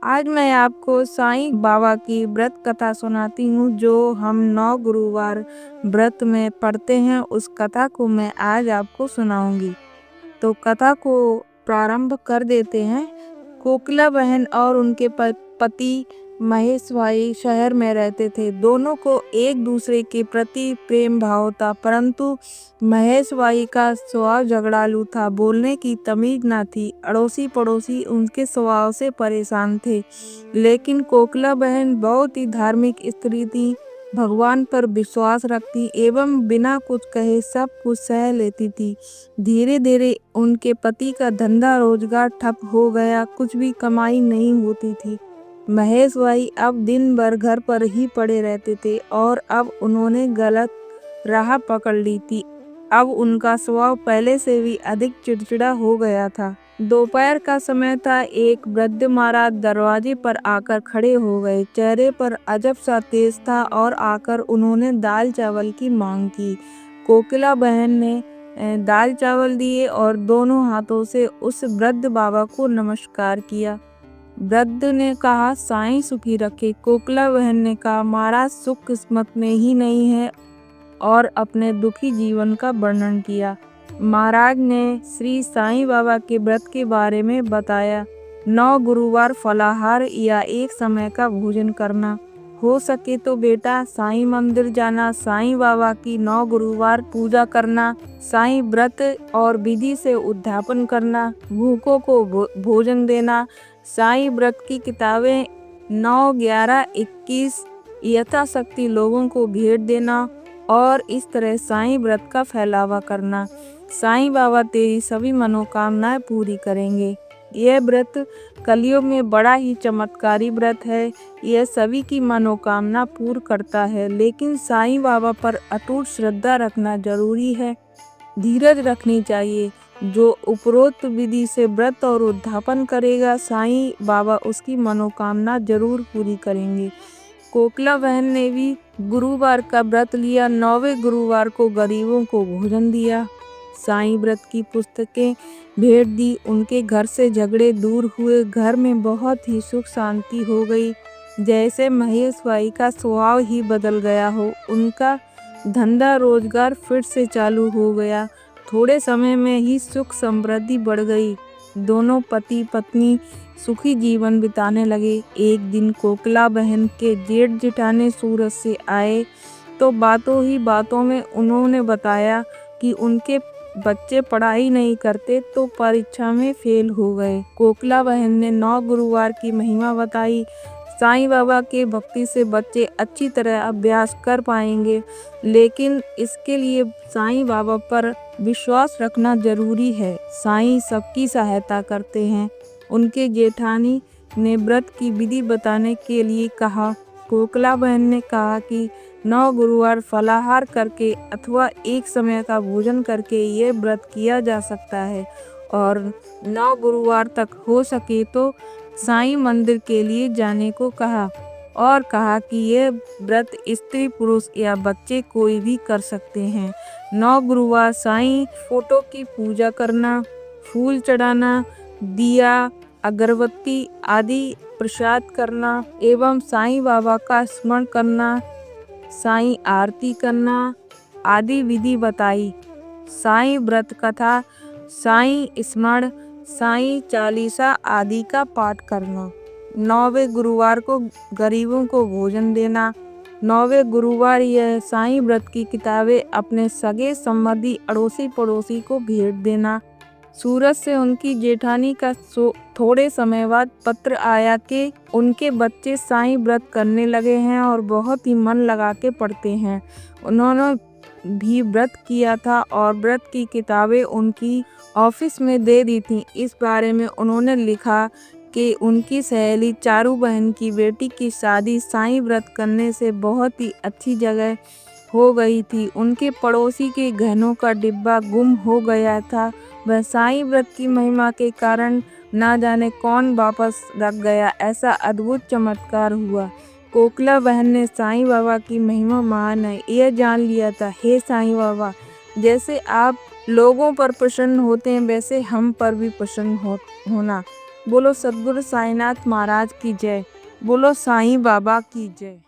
आज मैं आपको साईं बाबा की व्रत कथा सुनाती हूँ जो हम 9 गुरुवार व्रत में पढ़ते हैं। उस कथा को मैं आज आपको सुनाऊंगी। तो कथा को प्रारंभ कर देते हैं। कोकिला बहन और उनके पति महेश भाई शहर में रहते थे। दोनों को एक दूसरे के प्रति प्रेम भाव था, परंतु महेश भाई का स्वभाव झगड़ालू था, बोलने की तमीज न थी। अड़ोसी पड़ोसी उनके स्वभाव से परेशान थे, लेकिन कोकिला बहन बहुत ही धार्मिक स्त्री थी, भगवान पर विश्वास रखती एवं बिना कुछ कहे सब कुछ सह लेती थी। धीरे धीरे उनके पति का धंधा रोजगार ठप हो गया, कुछ भी कमाई नहीं होती थी। महेश भाई अब दिन भर घर पर ही पड़े रहते थे और अब उन्होंने गलत राह पकड़ ली थी। अब उनका स्वभाव पहले से भी अधिक चिड़चिड़ा हो गया था। दोपहर का समय था। एक वृद्ध महाराज दरवाजे पर आकर खड़े हो गए। चेहरे पर अजब सा तेज था और आकर उन्होंने दाल चावल की मांग की। कोकिला बहन ने दाल चावल दिए और दोनों हाथों से उस वृद्ध बाबा को नमस्कार किया। वृद्ध ने कहा, साईं सुखी रखे। कोकिला बहन ने कहा, महाराज सुख किस्मत में ही नहीं है, और अपने दुखी जीवन का वर्णन किया। महाराज ने श्री साईं बाबा के व्रत के बारे में बताया। 9 गुरुवार फलाहार या एक समय का भोजन करना, हो सके तो बेटा साईं मंदिर जाना, साईं बाबा की 9 गुरुवार पूजा करना, साईं व्रत और विधि से उद्यापन करना, भूखों को भोजन देना, साईं व्रत की किताबें 9, 11, 21 यथाशक्ति लोगों को भेंट देना और इस तरह साईं व्रत का फैलावा करना। साईं बाबा तेरी सभी मनोकामनाएं पूरी करेंगे। यह व्रत कलयुग में बड़ा ही चमत्कारी व्रत है। यह सभी की मनोकामना पूर्ण करता है, लेकिन साईं बाबा पर अटूट श्रद्धा रखना जरूरी है। धीरज रखनी चाहिए। जो उपरोक्त विधि से व्रत और उद्यापन करेगा, साईं बाबा उसकी मनोकामना जरूर पूरी करेंगे। कोकिला बहन ने भी गुरुवार का व्रत लिया। 9वें गुरुवार को गरीबों को भोजन दिया, साईं व्रत की पुस्तकें भेंट दी। उनके घर से झगड़े दूर हुए, घर में बहुत ही सुख शांति हो गई, जैसे महेश भाई का स्वभाव ही बदल गया हो। उनका धंधा रोजगार फिर से चालू हो गया। थोड़े समय में ही सुख समृद्धि बढ़ गई। दोनों पति पत्नी सुखी जीवन बिताने लगे। एक दिन कोकिला बहन के जेठ जेठानी सूरत से आए तो बातों ही बातों में उन्होंने बताया कि उनके बच्चे पढ़ाई नहीं करते तो परीक्षा में फेल हो गए। कोकिला बहन ने 9 गुरुवार की महिमा बताई। साईं बाबा के भक्ति से बच्चे अच्छी तरह अभ्यास कर पाएंगे, लेकिन इसके लिए साईं बाबा पर विश्वास रखना जरूरी है। साईं सबकी सहायता करते हैं। उनके जेठानी ने व्रत की विधि बताने के लिए कहा। कोकिला बहन ने कहा कि 9 गुरुवार फलाहार करके अथवा एक समय का भोजन करके ये व्रत किया जा सकता है, और 9 गुरुवार तक हो सके तो साईं मंदिर के लिए जाने को कहा, और कहा कि ये व्रत स्त्री पुरुष या बच्चे कोई भी कर सकते हैं। 9 गुरुवार साईं फोटो की पूजा करना, फूल चढ़ाना, दिया अगरबत्ती आदि प्रसाद करना एवं साईं बाबा का स्मरण करना, साईं आरती करना आदि विधि बताई। साईं व्रत कथा, साईं स्मरण, साईं चालीसा आदि का पाठ करना। 9वें गुरुवार को गरीबों को भोजन देना। 9वें गुरुवार यह साईं व्रत की किताबें अपने सगे संबंधी अड़ोसी पड़ोसी को भेंट देना। सूरत से उनकी जेठानी का थोड़े समय बाद पत्र आया कि उनके बच्चे साईं व्रत करने लगे हैं और बहुत ही मन लगा के पढ़ते हैं। उन्होंने भी व्रत किया था और व्रत की किताबें उनकी ऑफिस में दे दी थी। इस बारे में उन्होंने लिखा कि उनकी सहेली चारू बहन की बेटी की शादी साईं व्रत करने से बहुत ही अच्छी जगह हो गई थी। उनके पड़ोसी के गहनों का डिब्बा गुम हो गया था। वह साईं व्रत की महिमा के कारण ना जाने कौन वापस रख गया। ऐसा अद्भुत चमत्कार हुआ। कोकिला बहन ने साईं बाबा की महिमा महान है यह जान लिया था। हे साईं बाबा, जैसे आप लोगों पर प्रसन्न होते हैं वैसे हम पर भी प्रसन्न होना। बोलो सद्गुरु साईनाथ महाराज की जय। बोलो साईं बाबा की जय।